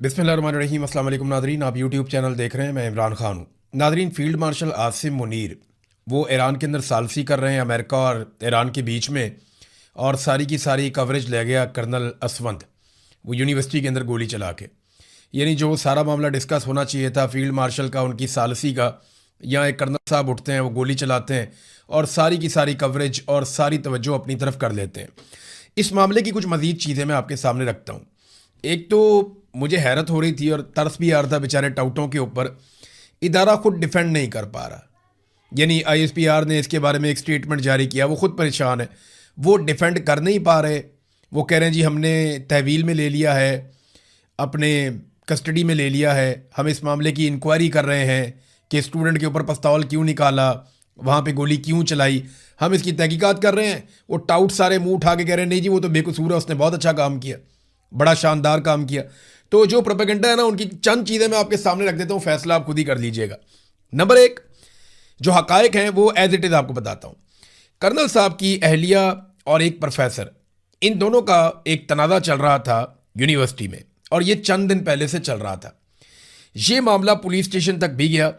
बिस्मिल्लाहिर्रहमानिर्रहीम। अस्सलाम वालेकुम नादरीन, आप यूट्यूब चैनल देख रहे हैं। मैं इमरान खान हूँ। Nadreen, field marshal Asim Munir वो ईरान के अंदर सालसी कर रहे हैं अमेरिका और ईरान के बीच में, और सारी की सारी कवरेज ले गया कर्नल असवंत वो यूनिवर्सिटी के अंदर गोली चला के। यानी जो सारा मामला डिस्कस होना चाहिए था फील्ड मार्शल का, उनकी सालसी का, यहाँ एक कर्नल साहब उठते हैं, वो गोली चलाते हैं और सारी की सारी कवरेज और सारी तवज्जो अपनी तरफ कर लेते हैं। इस मामले की कुछ मज़ीद चीज़ें मैं आपके सामने रखता हूँ। एक तो मुझे हैरत हो रही थी और तरस भी आ रहा था बेचारे टाउटों के ऊपर, इदारा खुद डिफेंड नहीं कर पा रहा। यानी आईएसपीआर ने इसके बारे में एक स्टेटमेंट जारी किया, वो खुद परेशान है, वो डिफेंड कर नहीं पा रहे। वो कह रहे हैं जी हमने तहवील में ले लिया है, अपने कस्टडी में ले लिया है, हम इस मामले की इंक्वायरी कर रहे हैं कि स्टूडेंट के ऊपर पिस्तौल क्यों निकाला, वहाँ पे गोली क्यों चलाई, हम इसकी तहकीकात कर रहे हैं। वो टाउट सारे मुंह उठा के कह रहे हैं नहीं जी वो तो बेकसूर है, उसने बहुत अच्छा काम किया, बड़ा शानदार काम किया। तो जो प्रोपेगेंडा है ना, उनकी चंद चीज़ें मैं आपके सामने रख देता हूँ, फैसला आप खुद ही कर लीजिएगा। नंबर एक, जो हकायक हैं वो एज इट इज़ आपको बताता हूँ। कर्नल साहब की अहलिया और एक प्रोफेसर, इन दोनों का एक तनाज़ा चल रहा था यूनिवर्सिटी में, और ये चंद दिन पहले से चल रहा था। ये मामला पुलिस स्टेशन तक भी गया,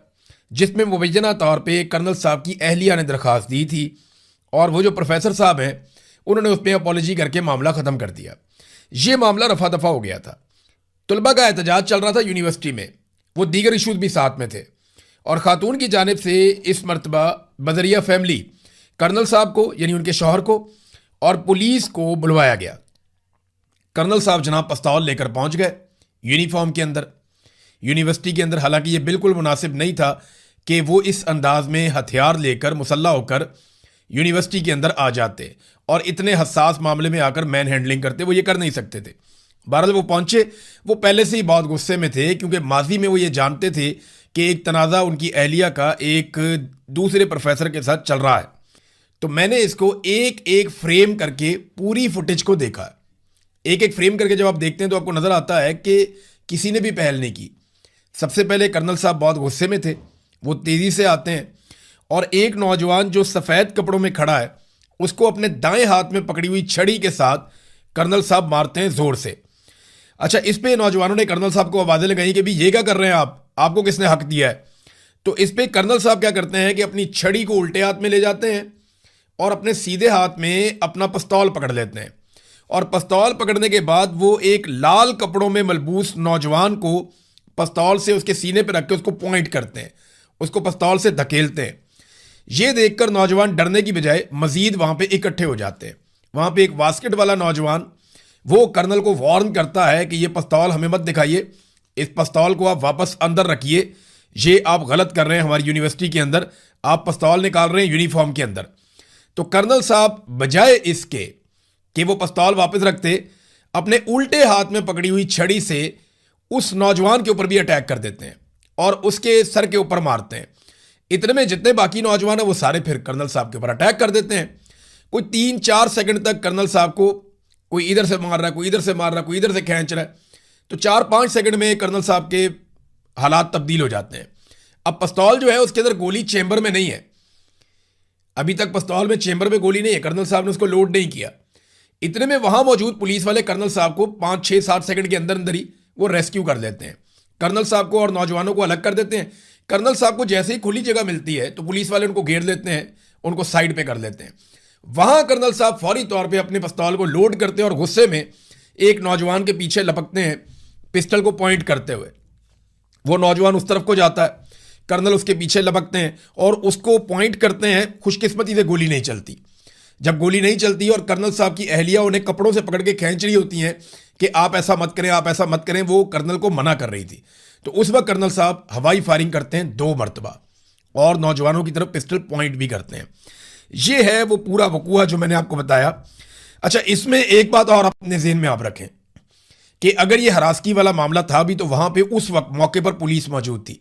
जिसमें मुबैना तौर पे कर्नल साहब की अहलिया ने दरख्वास्त दी थी, और वो जो प्रोफेसर साहब हैं उन्होंने उस पर अपॉलोजी करके मामला ख़त्म कर दिया। ये मामला रफा दफा हो गया था। तलबा का एहतजाज चल रहा था यूनिवर्सिटी में, वो दीगर इशूज़ भी साथ में थे, और ख़ातून की जानिब से इस मरतबा बजरिया फैमिली कर्नल साहब को यानी उनके शौहर को और पुलिस को बुलवाया गया। कर्नल साहब जनाब पिस्तौल लेकर पहुंच गए यूनिफॉर्म के अंदर, यूनिवर्सिटी के अंदर। हालांकि ये बिल्कुल मुनासिब नहीं था कि वो इस अंदाज में हथियार लेकर मुसल्ला होकर यूनिवर्सिटी के अंदर आ जाते और इतने हसास मामले में आकर मैन हैंडलिंग करते, वो ये कर नहीं सकते थे। बहरहाल वो पहुंचे, वो पहले से ही बहुत गुस्से में थे, क्योंकि माजी में वो ये जानते थे कि एक तनाज़ा उनकी अहलिया का एक दूसरे प्रोफेसर के साथ चल रहा है। तो मैंने इसको एक एक फ्रेम करके पूरी फुटेज को देखा। एक एक फ्रेम करके जब आप देखते हैं तो आपको नज़र आता है कि किसी ने भी पहल नहीं की। सबसे पहले कर्नल साहब बहुत गुस्से में थे, वो तेज़ी से आते हैं और एक नौजवान जो सफ़ेद कपड़ों में खड़ा है उसको अपने दाएं हाथ में पकड़ी हुई छड़ी के साथ कर्नल साहब मारते हैं ज़ोर से। अच्छा, इस पे नौजवानों ने कर्नल साहब को आवाज़ें लगाई कि भी ये क्या कर रहे हैं आप, आपको किसने हक दिया है। तो इस पे कर्नल साहब क्या करते हैं कि अपनी छड़ी को उल्टे हाथ में ले जाते हैं और अपने सीधे हाथ में अपना पिस्तौल पकड़ लेते हैं, और पिस्तौल पकड़ने के बाद वो एक लाल कपड़ों में मलबूस नौजवान को पिस्तौल से उसके सीने पर रख के उसको पॉइंट करते हैं, उसको पिस्तौल से धकेलते हैं। ये देखकर नौजवान डरने की बजाय मजीद वहाँ पे इकट्ठे हो जाते हैं। वहाँ पे एक बास्केट वाला नौजवान वो कर्नल को वार्न करता है कि ये पिस्तौल हमें मत दिखाइए, इस पिस्तौल को आप वापस अंदर रखिए, ये आप गलत कर रहे हैं हमारी यूनिवर्सिटी के अंदर, आप पिस्तौल निकाल रहे हैं यूनिफॉर्म के अंदर। तो कर्नल साहब बजाय इसके कि वो पिस्तौल वापस रखते, अपने उल्टे हाथ में पकड़ी हुई छड़ी से उस नौजवान के ऊपर भी अटैक कर देते हैं और उसके सर के ऊपर मारते हैं। इतने में जितने बाकी नौजवान हैं वो सारे फिर कर्नल साहब के ऊपर अटैक कर देते हैं। कोई 3-4 सेकंड तक कर्नल साहब को कोई इधर से मार रहा है, कोई इधर से मार रहा है, कोई इधर से खींच रहा है। तो 4-5 सेकंड में कर्नल साहब के हालात तब्दील हो जाते हैं। अब पिस्तौल जो है उसके अंदर गोली चेंबर में नहीं है, अभी तक पिस्तौल में चेंबर में गोली नहीं है, कर्नल साहब ने उसको लोड नहीं किया। इतने में वहां मौजूद पुलिस वाले कर्नल साहब को 5-6-7 सेकंड के अंदर अंदर ही वो रेस्क्यू कर लेते हैं। कर्नल साहब को और नौजवानों को अलग कर देते हैं। कर्नल साहब को जैसे ही खुली जगह मिलती है तो पुलिस वाले उनको घेर लेते हैं, उनको साइड पे कर लेते हैं। वहां कर्नल साहब फौरी तौर पे अपने पिस्तौल को लोड करते हैं और गुस्से में एक नौजवान के पीछे लपकते हैं पिस्टल को पॉइंट करते हुए। वो नौजवान उस तरफ को जाता है, कर्नल उसके पीछे लपकते हैं और उसको पॉइंट करते हैं। खुशकिस्मती से गोली नहीं चलती। जब गोली नहीं चलती और कर्नल साहब की अहलिया उन्हें कपड़ों से पकड़ के खींच रही होती हैं कि आप ऐसा मत करें, आप ऐसा मत करें, वो कर्नल को मना कर रही थी। तो उस वक्त कर्नल साहब हवाई फायरिंग करते हैं 2 मरतबा और नौजवानों की तरफ पिस्टल पॉइंट भी करते हैं। ये है वो पूरा वकूआ जो मैंने आपको बताया। अच्छा, इसमें एक बात और अपने ज़हन में आप रखें कि अगर ये हरासगी वाला मामला था भी तो वहां पे उस वक्त मौके पर पुलिस मौजूद थी।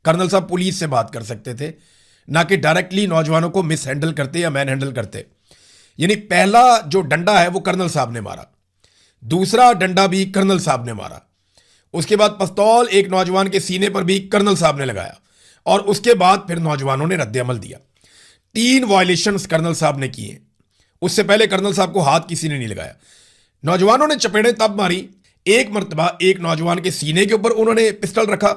कर्नल साहब पुलिस से बात कर सकते थे, ना कि डायरेक्टली नौजवानों को मिस हैंडल करते या मैन हैंडल करते। यानी पहला जो डंडा है वो कर्नल साहब ने मारा, दूसरा डंडा भी कर्नल साहब ने मारा, उसके बाद पिस्तौल एक नौजवान के सीने पर भी कर्नल साहब ने लगाया, और उसके बाद फिर नौजवानों ने रद्द-ए-अमल दिया। 3 वायलेशंस कर्नल साहब ने किए। उससे पहले कर्नल साहब को हाथ किसी ने नहीं लगाया। नौजवानों ने चपेड़ें तब मारी, एक मर्तबा एक नौजवान के सीने के ऊपर उन्होंने पिस्टल रखा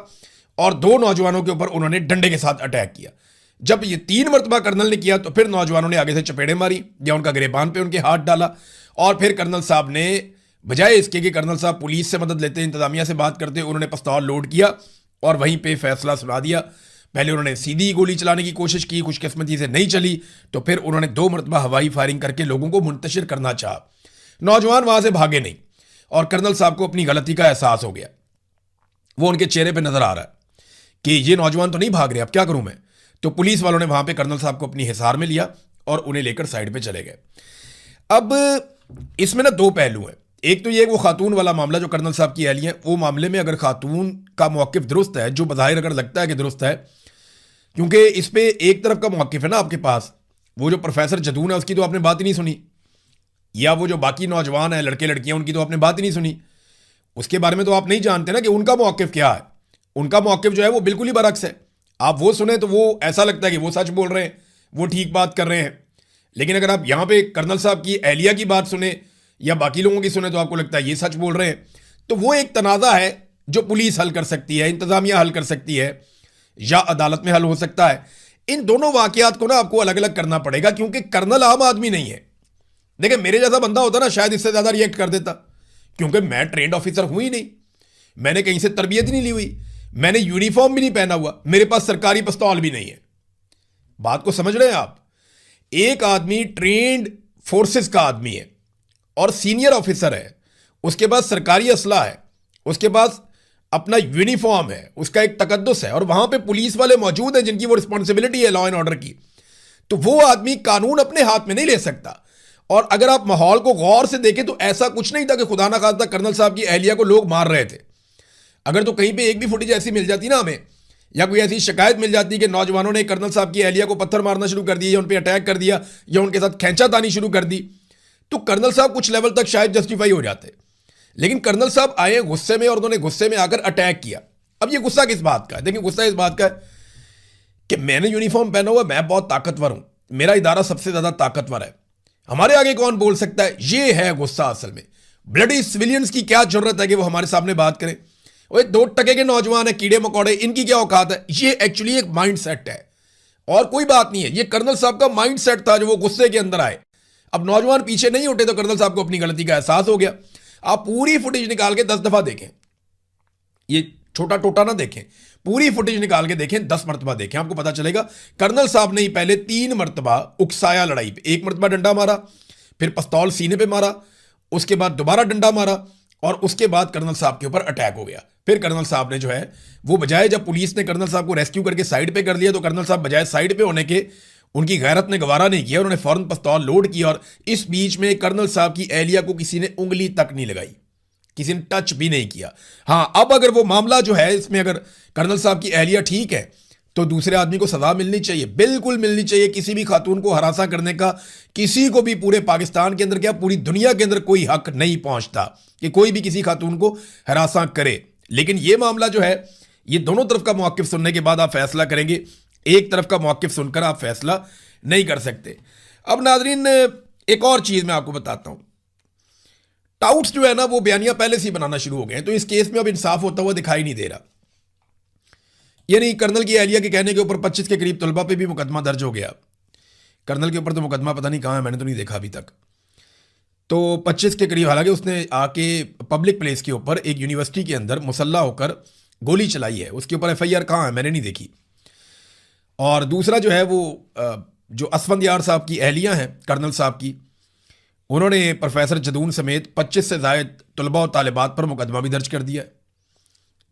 और दो नौजवानों के ऊपर उन्होंने डंडे के साथ अटैक किया। जब ये 3 मर्तबा कर्नल ने किया तो फिर नौजवानों ने आगे से चपेड़े मारी या उनका गिरेबान पे उनके हाथ डाला, और फिर कर्नल साहब ने बजाय इसके कि कर्नल साहब पुलिस से मदद लेते, इंतजामिया से बात करते, उन्होंने पिस्तौल लोड किया और वहीं पे फैसला सुना दिया। पहले उन्होंने सीधी गोली चलाने की कोशिश की, खुशकिस्मती से नहीं चली, तो फिर उन्होंने 2 मरतबा हवाई फायरिंग करके लोगों को मुंतशिर करना चाहा। नौजवान वहां से भागे नहीं और कर्नल साहब को अपनी गलती का एहसास हो गया। वो उनके चेहरे पे नजर आ रहा है कि ये नौजवान तो नहीं भाग रहे, अब क्या करूं मैं। तो पुलिस वालों ने वहां पे कर्नल साहब को अपनी हिसार में लिया और उन्हें लेकर साइड पे चले गए। अब इसमें ना 2 पहलू हैं। एक तो ये वो खातून वाला मामला जो कर्नल साहब की एहलिया, वो मामले में अगर खातून का मौक़िफ़ दुरुस्त है, जो बज़ाहिर अगर लगता है कि दुरुस्त है, क्योंकि इस पे एक तरफ का मौक़िफ़ है ना आपके पास, वो जो प्रोफेसर जदून है उसकी तो आपने बात ही नहीं सुनी, या वो जो बाकी नौजवान हैं लड़के लड़कियां उनकी तो आपने बात ही नहीं सुनी। उसके बारे में तो आप नहीं जानते ना कि उनका मौक़िफ़ क्या है। उनका मौक़िफ़ जो है वो बिल्कुल ही बरअक्स है। आप वो सुने तो वो ऐसा लगता है कि वो सच बोल रहे हैं, वो ठीक बात कर रहे हैं। लेकिन अगर आप यहाँ पे कर्नल साहब की एहलिया की बात सुने या बाकी लोगों की सुने तो आपको लगता है ये सच बोल रहे हैं। तो वो एक तनाज़ा है जो पुलिस हल कर सकती है, इंतज़ामिया हल कर सकती है, या अदालत में हल हो सकता है। इन दोनों वाक़यात को ना आपको अलग अलग करना पड़ेगा, क्योंकि कर्नल आम आदमी नहीं है। देखिए, मेरे जैसा बंदा होता ना शायद इससे ज़्यादा रिएक्ट कर देता, क्योंकि मैं ट्रेंड ऑफिसर हूँ ही नहीं, मैंने कहीं से तरबियत ही नहीं ली हुई, मैंने यूनिफॉर्म भी नहीं पहना हुआ, मेरे पास सरकारी पिस्तौल भी नहीं है। बात को समझ रहे हैं आप? एक आदमी ट्रेंड फोर्सेस का आदमी है और सीनियर ऑफिसर है, उसके पास सरकारी असला है, उसके पास अपना यूनिफॉर्म है, उसका एक तकद्दुस है, और वहां पे पुलिस वाले मौजूद हैं जिनकी वो रिस्पॉन्सिबिलिटी है लॉ एंड ऑर्डर की। तो वो आदमी कानून अपने हाथ में नहीं ले सकता। और अगर आप माहौल को गौर से देखें तो ऐसा कुछ नहीं था कि खुदा ना खास्ता कर्नल साहब की एहलिया को लोग मार रहे थे। अगर तो कहीं पे एक भी फुटेज ऐसी मिल जाती ना हमें, या कोई ऐसी शिकायत मिल जाती कि नौजवानों ने कर्नल साहब की एहलिया को पत्थर मारना शुरू कर दिया, या उन पर अटैक कर दिया, या उनके साथ खींचातानी शुरू कर दी, तो कर्नल साहब कुछ लेवल तक शायद जस्टिफाई हो जाते। लेकिन कर्नल साहब आए गुस्से में और उन्होंने गुस्से में आकर अटैक किया। अब ये गुस्सा किस बात का है? देखिए, गुस्सा इस बात का है कि मैंने यूनिफॉर्म पहना हुआ, मैं बहुत ताकतवर हूं, मेरा इदारा सबसे ज्यादा ताकतवर है, हमारे आगे कौन बोल सकता है। ये है गुस्सा असल में। ब्लडी सिविलियंस की क्या जरूरत है कि वो हमारे सामने बात करें? वो 2 टके के नौजवान है, कीड़े मकोड़े, इनकी क्या औकात है? ये एक्चुअली एक माइंड सेट है और कोई बात नहीं है। ये कर्नल साहब का माइंड सेट था जो वो गुस्से के अंदर आए। अब नौजवान पीछे नहीं उठे तो कर्नल साहब को अपनी गलती का एहसास हो गया। आप पूरी फुटेज निकाल के 10 दफा देखें, ये छोटा टोटा ना देखें, पूरी फुटेज निकाल के देखें, 10 मरतबा देखें, आपको पता चलेगा कर्नल साहब ने ही पहले 3 मरतबा उकसाया लड़ाई पे। 1 मरतबा डंडा मारा, फिर पिस्तौल सीने पे मारा, उसके बाद दोबारा डंडा मारा, और उसके बाद कर्नल साहब के ऊपर अटैक हो गया। फिर कर्नल साहब ने जो है वो बजाय, जब पुलिस ने कर्नल साहब को रेस्क्यू करके साइड पे कर लिया, तो कर्नल साहब बजाय साइड पे होने के, उनकी गैरत ने गवारा नहीं किया, उन्होंने फौरन पिस्तौल लोड किया। और इस बीच में कर्नल साहब की एहलिया को किसी ने उंगली तक नहीं लगाई, किसी ने टच भी नहीं किया। हां, अब अगर वो मामला जो है इसमें अगर कर्नल साहब की एहलिया ठीक है तो दूसरे आदमी को सजा मिलनी चाहिए, बिल्कुल मिलनी चाहिए। किसी भी खातून को हरासा करने का किसी को भी पूरे पाकिस्तान के अंदर, क्या पूरी दुनिया के अंदर, कोई हक नहीं पहुंचता कि कोई भी किसी खातून को हरासा करे। लेकिन ये मामला जो है, ये दोनों तरफ का मौक़िफ़ सुनने के बाद आप फैसला करेंगे, एक तरफ का मौक़िफ़ सुनकर आप फैसला नहीं कर सकते। अब नाज़रीन, एक और चीज़ मैं आपको बताता हूं। टाउट्स जो है ना वो बयानियां पहले से ही बनाना शुरू हो गए हैं, तो इस केस में अब इंसाफ होता हुआ दिखाई नहीं दे रहा। यानी कर्नल की एहलिया के कहने के ऊपर 25 के करीब तलबा पे भी मुकदमा दर्ज हो गया। कर्नल के ऊपर तो मुकदमा पता नहीं कहाँ है, मैंने तो नहीं देखा अभी तक। तो 25 के करीब, हालांकि उसने आके पब्लिक प्लेस के ऊपर एक यूनिवर्सिटी के अंदर मुसल्ला होकर गोली चलाई है, उसके ऊपर FIR कहाँ है मैंने नहीं देखी। और दूसरा जो है वो जो असफंद यार साहब की एहलिया हैं कर्नल साहब की, उन्होंने प्रोफेसर जदून समेत 25 से ज़ायद तलबा और तालिबात पर मुकदमा भी दर्ज कर दिया है।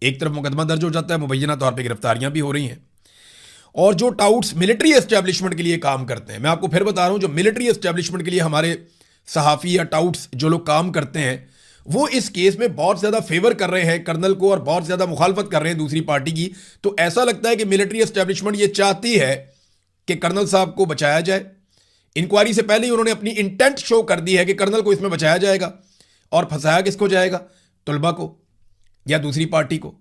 एक तरफ मुकदमा दर्ज हो जाता है, मुबैना तौर पे गिरफ्तारियां भी हो रही हैं। और जो टाउट्स मिलिट्री एस्टेब्लिशमेंट के लिए काम करते हैं, मैं आपको फिर बता रहा हूं, जो मिलिट्री एस्टेब्लिशमेंट के लिए हमारे सहाफ़ी या टाउट्स जो लोग काम करते हैं, वो इस केस में बहुत ज़्यादा फेवर कर रहे हैं कर्नल को और बहुत ज़्यादा मुखालफत कर रहे हैं दूसरी पार्टी की। तो ऐसा लगता है कि मिलिट्री एस्टेब्लिशमेंट ये चाहती है कि कर्नल साहब को बचाया जाए। इंक्वायरी से पहले ही उन्होंने अपनी इंटेंट शो कर दी है कि कर्नल को इसमें बचाया जाएगा, और फंसाया किसको जाएगा? तलबा को या दूसरी पार्टी को।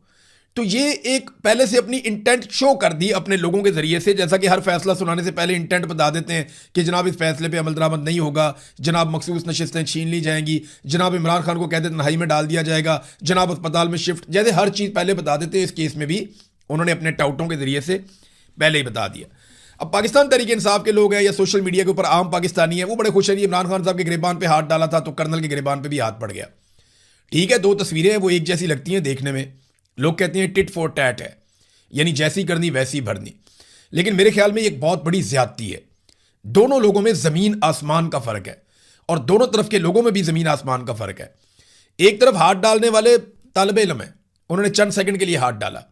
तो ये एक पहले से अपनी इंटेंट शो कर दी अपने लोगों के जरिए से, जैसा कि हर फैसला सुनाने से पहले इंटेंट बता देते हैं कि जनाब इस फैसले पे अमल दरामद नहीं होगा, जनाब मखसूस नशिस्तें छीन ली जाएंगी, जनाब इमरान खान को कहते तन्हाई में डाल दिया जाएगा, जनाब अस्पताल में शिफ्ट, जैसे हर चीज़ पहले बता देते हैं। इस केस में भी उन्होंने अपने टाउटों के जरिए से पहले ही बता दिया। अब पाकिस्तान तहरीक इंसाफ के लोग हैं या सोशल मीडिया के ऊपर आम पाकिस्तानी है, वो बड़े खुश हैं, इमरान खान साहब के गिरबान पे हाथ डाला था तो कर्नल के गिरबान पे भी हाथ पड़ गया। ठीक है, दो तस्वीरें हैं, वो एक जैसी लगती हैं देखने में, लोग कहते हैं टिट फॉर टैट है, यानी जैसी करनी वैसी भरनी, लेकिन मेरे ख्याल में एक बहुत बड़ी ज्यादती है। दोनों लोगों में जमीन आसमान का फर्क है और दोनों तरफ के लोगों में भी जमीन आसमान का फर्क है। एक तरफ हाथ डालने वाले तालिब इल्म है, उन्होंने चंद सेकंड के लिए हाथ डाला,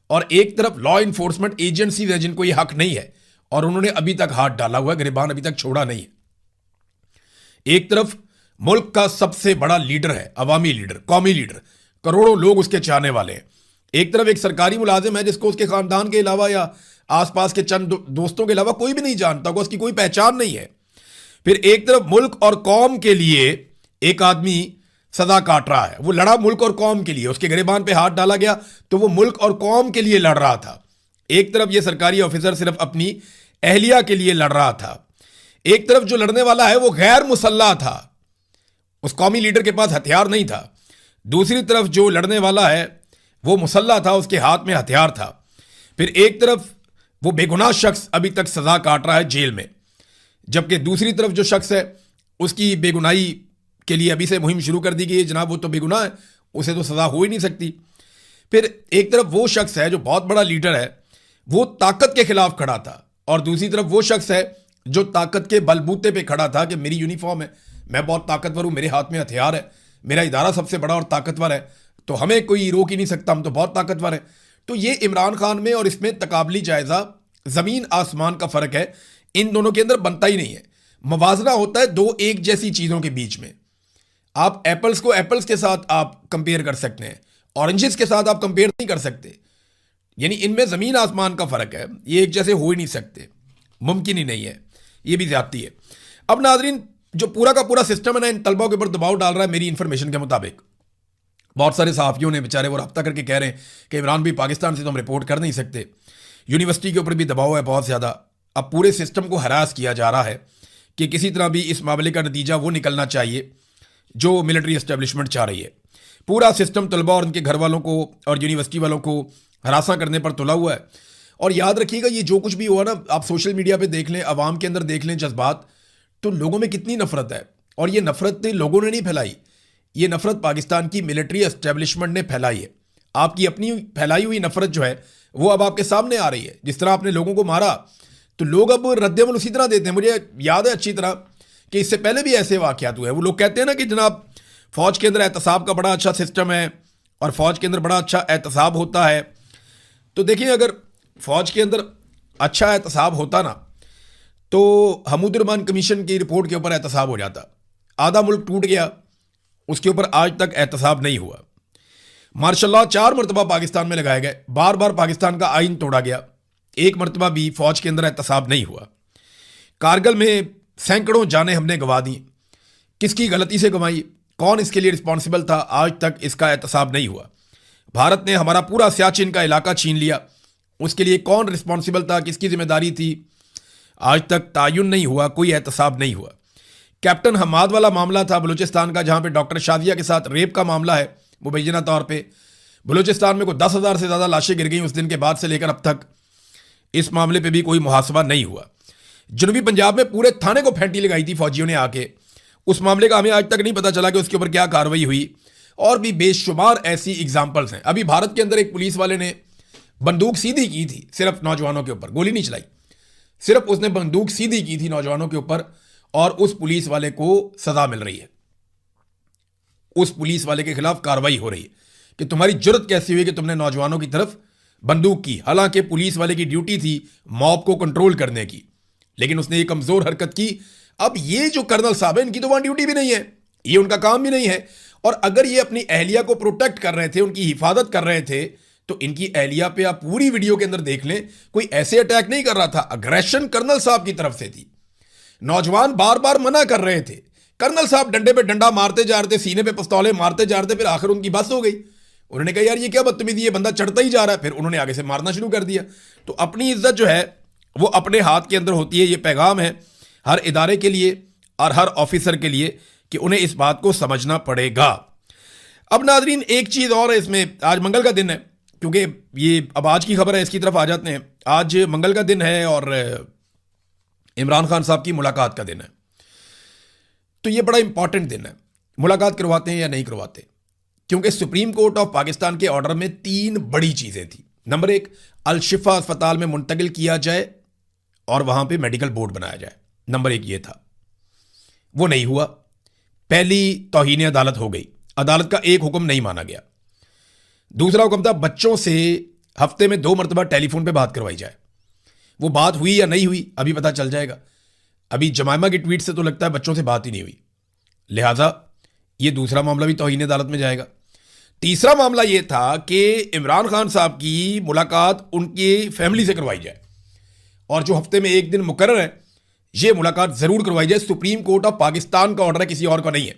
और एक तरफ लॉ इन्फोर्समेंट एजेंसीज है जिनको यह हक नहीं है और उन्होंने अभी तक हाथ डाला हुआ है, गिरबान अभी तक छोड़ा नहीं है। एक तरफ मुल्क का सबसे बड़ा लीडर है, अवामी लीडर, कौमी लीडर, करोड़ों लोग उसके चाहने वाले हैं। एक तरफ एक सरकारी मुलाजिम है जिसको उसके खानदान के अलावा या आसपास के चंद दोस्तों के अलावा कोई भी नहीं जानता होगा, उसकी कोई पहचान नहीं है। फिर एक तरफ मुल्क और कौम के लिए एक आदमी सजा काट रहा है, वो लड़ा मुल्क और कौम के लिए, उसके गिरबान पे हाथ डाला गया तो वो मुल्क और कौम के लिए लड़ रहा था। एक तरफ ये सरकारी ऑफिसर सिर्फ अपनी अहलिया के लिए लड़ रहा था। एक तरफ जो लड़ने वाला है वो गैर मुसल्ला था, उस कौमी लीडर के पास हथियार नहीं था। दूसरी तरफ जो लड़ने वाला है वो मुसल्ला था, उसके हाथ में हथियार था। फिर एक तरफ वो बेगुनाह शख्स अभी तक सजा काट रहा है जेल में, जबकि दूसरी तरफ जो शख्स है उसकी बेगुनाही के लिए अभी से मुहिम शुरू कर दी गई है, जनाब वो तो बेगुनाह है, उसे तो सजा हो ही नहीं सकती। फिर एक तरफ वो शख्स है जो बहुत बड़ा लीडर है, वो ताकत के खिलाफ खड़ा था, और दूसरी तरफ वो शख्स है जो ताकत के बलबूते पे खड़ा था कि मेरी यूनिफॉर्म है, मैं बहुत ताकतवर हूं, मेरे हाथ में हथियार है, मेरा इदारा सबसे बड़ा और ताकतवर है, तो हमें कोई रोक ही नहीं सकता, हम तो बहुत ताकतवर है। तो ये इमरान खान में और इसमें तकाबली जायजा जमीन आसमान का फर्क है, इन दोनों के अंदर बनता ही नहीं है। मवाजना होता है दो एक जैसी चीजों के बीच में। आप एप्पल्स को एप्पल्स के साथ आप कंपेयर कर सकते हैं, ऑरेंजेस के साथ आप कंपेयर नहीं कर सकते, यानी इनमें जमीन आसमान का फर्क है, ये एक जैसे हो ही नहीं सकते, मुमकिन ही नहीं है, ये भी ज्यादती है। अब नाजरीन, जो पूरा का पूरा सिस्टम है ना, इन तलबा के ऊपर दबाव डाल रहा है। मेरी इंफॉर्मेशन के मुताबिक बहुत सारे सहाफ़ियों ने बेचारे वो रब्ता करके कह रहे हैं कि इमरान भी पाकिस्तान से तो हम रिपोर्ट कर नहीं सकते। यूनिवर्सिटी के ऊपर भी दबाव है बहुत ज़्यादा। अब पूरे सिस्टम को हरास किया जा रहा है कि किसी तरह भी इस मामले का नतीजा वो निकलना चाहिए जो मिलिट्री एस्टेब्लिशमेंट चाह रही है। पूरा सिस्टम तलबा और उनके घर वालों को और यूनिवर्सिटी वालों को हरासा करने पर तुला हुआ है। और याद रखिएगा, ये जो कुछ भी हुआ ना, आप सोशल मीडिया पे देख लें, आवाम के अंदर देख लें जज्बात, तो लोगों में कितनी नफरत है। और ये नफरत लोगों ने नहीं फैलाई, ये नफरत पाकिस्तान की मिलिट्री एस्टेब्लिशमेंट ने फैलाई है। आपकी अपनी फैलाई हुई नफरत जो है वो अब आपके सामने आ रही है। जिस तरह आपने लोगों को मारा तो लोग अब रद्द-ए-अमल उसी तरह देते हैं। मुझे याद है अच्छी तरह कि इससे पहले भी ऐसे वाक़यात हुए हैं। वो लोग कहते हैं ना कि जनाब फ़ौज के अंदर एहतसाब का बड़ा अच्छा सिस्टम है और फ़ौज के अंदर बड़ा अच्छा एहतसाब होता है। तो देखिए, अगर फ़ौज के अंदर अच्छा एहतसाब होता ना, तो हमूदुर्रहमान कमीशन की रिपोर्ट के ऊपर एहतसाब हो जाता। आधा मुल्क टूट गया, उसके ऊपर आज तक एहतसाब नहीं हुआ। मार्शल 4 मरतबा पाकिस्तान में लगाए गए, बार बार पाकिस्तान का आइन तोड़ा गया, एक मरतबा भी फौज के अंदर एहतसाब नहीं हुआ। कारगिल में सैकड़ों जानें हमने गंवा दी, किसकी गलती से गंवाई, कौन इसके लिए रिस्पॉन्सिबल था, आज तक इसका एहतसाब नहीं हुआ। भारत ने हमारा पूरा सियाचिन का इलाका छीन लिया, उसके लिए कौन रिस्पॉन्सिबल था, किसकी जिम्मेदारी थी, आज तक तायुन नहीं हुआ, कोई एहतसाब नहीं हुआ। कैप्टन हमाद वाला मामला था बलूचिस्तान का, जहां पे डॉक्टर शादिया के साथ रेप का मामला है, मुबैना तौर पे बलूचिस्तान में कोई 10,000 से ज़्यादा लाशें गिर गई उस दिन के बाद से लेकर अब तक। इस मामले पे भी कोई मुहासबा नहीं हुआ। जनूबी पंजाब में पूरे थाने को फेंटी लगाई थी फौजियों ने आके, उस मामले का हमें आज तक नहीं पता चला कि उसके ऊपर क्या कार्रवाई हुई। और भी बेशुमार ऐसी एग्जाम्पल्स हैं। अभी भारत के अंदर एक पुलिस वाले ने बंदूक सीधी की थी, सिर्फ नौजवानों के ऊपर गोली नहीं चलाई, सिर्फ उसने बंदूक सीधी की थी नौजवानों के ऊपर, और उस पुलिस वाले को सजा मिल रही है, उस पुलिस वाले के खिलाफ कार्रवाई हो रही है कि तुम्हारी जुर्रत कैसी हुई कि तुमने नौजवानों की तरफ बंदूक की। हालांकि पुलिस वाले की ड्यूटी थी मॉब को कंट्रोल करने की, लेकिन उसने ये कमजोर हरकत की। अब ये जो कर्नल साहब है, इनकी तो वहां ड्यूटी भी नहीं है, ये उनका काम भी नहीं है। और अगर ये अपनी अहलिया को प्रोटेक्ट कर रहे थे, उनकी हिफाजत कर रहे थे, तो इनकी अहलिया पे आप पूरी वीडियो के अंदर देख लें, कोई ऐसे अटैक नहीं कर रहा था। अग्रेशन कर्नल साहब की तरफ से थी। नौजवान बार बार मना कर रहे थे, कर्नल साहब डंडे पे डंडा मारते जा रहे थे, सीने पे पिस्तौलें मारते जा रहे थे, फिर आखिर उनकी बस हो गई, उन्होंने कहा यार ये क्या बदतमीजी, ये बंदा चढ़ता ही जा रहा है। फिर उन्होंने आगे से मारना शुरू कर दिया। तो अपनी इज्जत जो है वो अपने हाथ के अंदर होती है। ये पैगाम है हर इदारे के लिए और हर ऑफिसर के लिए कि उन्हें इस बात को समझना पड़ेगा। अब नाजरीन एक चीज़ और है इसमें, आज मंगल का दिन है, क्योंकि ये अब आज की खबर है, इसकी तरफ आ जाते हैं। आज मंगल का दिन है और इमरान खान साहब की मुलाकात का दिन है। तो ये बड़ा इंपॉर्टेंट दिन है। मुलाकात करवाते हैं या नहीं करवाते, क्योंकि सुप्रीम कोर्ट ऑफ पाकिस्तान के ऑर्डर में 3 बड़ी चीज़ें थी। नंबर 1, अल-शिफा अस्पताल में मुंतकिल किया जाए और वहां पे मेडिकल बोर्ड बनाया जाए। नंबर 1 ये था, वो नहीं हुआ। पहली तौहीन अदालत हो गई, अदालत का एक हुक्म नहीं माना गया। दूसरा हुक्म था बच्चों से हफ्ते में 2 मरतबा टेलीफोन पे बात करवाई जाए। वो बात हुई या नहीं हुई अभी पता चल जाएगा। अभी जमाइमा की ट्वीट से तो लगता है बच्चों से बात ही नहीं हुई, लिहाजा ये दूसरा मामला भी तौहीन अदालत में जाएगा। तीसरा मामला ये था कि इमरान खान साहब की मुलाकात उनकी फैमिली से करवाई जाए और जो हफ्ते में एक दिन मुकर्रर है ये मुलाकात जरूर करवाई जाए। सुप्रीम कोर्ट ऑफ पाकिस्तान का ऑर्डर है, किसी और का नहीं है।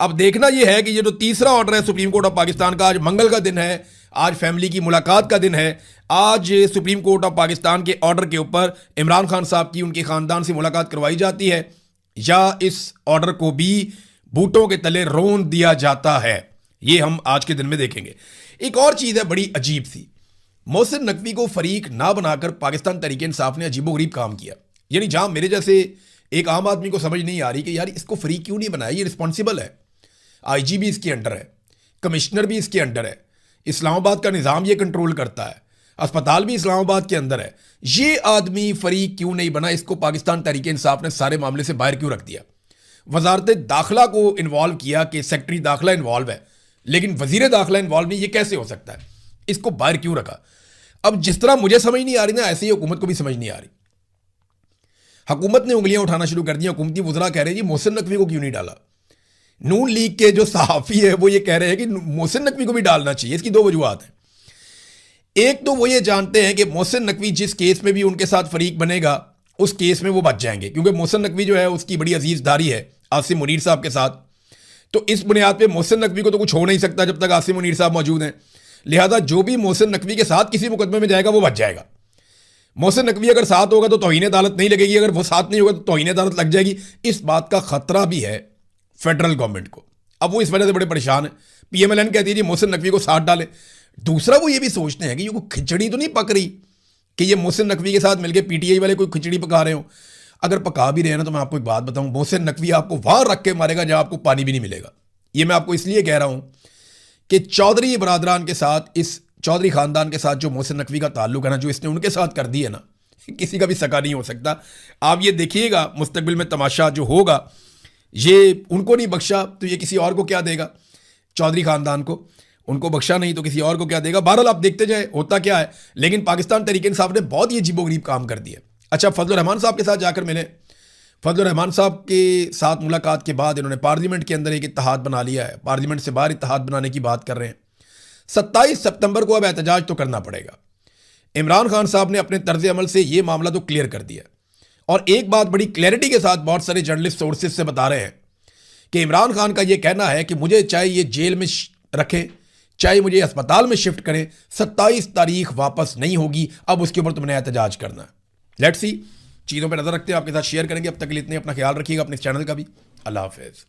अब देखना यह है कि ये जो तीसरा ऑर्डर है सुप्रीम कोर्ट ऑफ पाकिस्तान का, आज मंगल का दिन है, आज फैमिली की मुलाकात का दिन है, आज सुप्रीम कोर्ट ऑफ पाकिस्तान के ऑर्डर के ऊपर इमरान खान साहब की उनके खानदान से मुलाकात करवाई जाती है या इस ऑर्डर को भी बूटों के तले रोन दिया जाता है, ये हम आज के दिन में देखेंगे। एक और चीज़ है बड़ी अजीब सी, मोहसिन नकवी को फरीक ना बनाकर पाकिस्तान तहरीक इंसाफ ने अजीबोगरीब काम किया। यानी जहां मेरे जैसे एक आम आदमी को समझ नहीं आ रही कि यार इसको फरीक क्यों नहीं बनाया, ये रिस्पॉन्सिबल है, आईजी भी इसके अंडर है, कमिश्नर भी इसके अंडर है, इस्लामाबाद का निज़ाम ये कंट्रोल करता है, अस्पताल भी इस्लामाबाद के अंदर है, ये आदमी फरीक क्यों नहीं बना? इसको पाकिस्तान तहरीक इंसाफ ने सारे मामले से बाहर क्यों रख दिया? वजारत दाखिला को इन्वॉल्व किया कि सेक्रेटरी दाखिला इन्वॉल्व है, लेकिन वजीर दाखिला इन्वॉल्व नहीं, ये कैसे हो सकता है? इसको बाहर क्यों रखा? अब जिस तरह मुझे समझ नहीं आ रही ना, ऐसे ही हुकूमत को भी समझ नहीं आ रही। हुकूमत ने उंगलियां उठाना शुरू कर दी। हुकूमती वज़रा कह रहे हैं जी मोहसिन नकवी को क्यों नहीं डाला? नून लीग के जो सहाफ़ी है वो ये कह रहे हैं कि मोहसिन नकवी को भी डालना चाहिए। इसकी 2 वजूहात हैं। एक तो वो ये जानते हैं कि मोहसिन नकवी जिस केस में भी उनके साथ फरीक बनेगा उस केस में वो बच जाएंगे, क्योंकि मोहसिन नकवी जो है उसकी बड़ी अजीज़दारी है आसिम मुनीर साहब के साथ। तो इस बुनियाद पे मोहसिन नकवी को तो कुछ हो नहीं सकता जब तक आसिम मुनीर साहब मौजूद हैं। लिहाजा जो भी मोहसिन नकवी के साथ किसी मुकदमे में जाएगा वो बच जाएगा। मोहसिन नकवी अगर साथ होगा तो तौहीन अदालत नहीं लगेगी, अगर वो साथ नहीं होगा तो तौहीन अदालत लग जाएगी। इस बात का खतरा भी है फेडरल गवर्नमेंट को। अब वो इस वजह से बड़े परेशान है। PMLN कहती है जी मोहसिन नकवी को साथ डालें। दूसरा वो ये भी सोचते हैं कि ये कोई खिचड़ी तो नहीं पक रही कि ये मोहसिन नकवी के साथ मिलकर PTI वाले कोई खिचड़ी पका रहे हो। अगर पका भी रहे हैं ना तो मैं आपको एक बात बताऊं, मोहसिन नकवी आपको वहां रख के मारेगा जहां आपको पानी भी नहीं मिलेगा। ये मैं आपको इसलिए कह रहा हूं कि चौधरी बरादरान के साथ, इस चौधरी खानदान के साथ जो मोहसिन नकवी का ताल्लुक है ना, जो इसने उनके साथ कर दी है ना, किसी का भी सका नहीं हो सकता। आप ये देखिएगा मुस्तकबिल में तमाशा जो होगा, ये उनको नहीं बख्शा तो ये किसी और को क्या देगा? चौधरी खानदान को उनको बख्शा नहीं तो किसी और को क्या देगा? बहरहाल आप देखते जाए होता क्या है। लेकिन पाकिस्तान तहरीक इंसाफ ने बहुत ही अजीबोगरीब काम कर दिया। अच्छा, फजल रहमान साहब के साथ जाकर मिले। फजल रहमान साहब के साथ मुलाकात के बाद इन्होंने पार्लियामेंट के अंदर एक इत्तेहाद बना लिया है, पार्लियामेंट से बाहर इत्तेहाद बनाने की बात कर रहे हैं। 27 सितंबर को अब एहतजाज तो करना पड़ेगा। इमरान खान साहब ने अपने तर्ज अमल से ये मामला तो क्लियर कर दिया, और एक बात बड़ी क्लैरिटी के साथ बहुत सारे जर्नलिस्ट सोर्सेज से बता रहे हैं कि इमरान खान का ये कहना है कि मुझे चाहे ये जेल में रखें, चाहे मुझे अस्पताल में शिफ्ट करें, 27 तारीख वापस नहीं होगी, अब उसके ऊपर तुमने एहतजाज करना है। लेट्स सी, चीज़ों पर नजर रखते हैं, आपके साथ शेयर करेंगे। अब तक के लिए इतने, अपना ख्याल रखिएगा, अपने चैनल का भी। अल्लाह हाफिज़।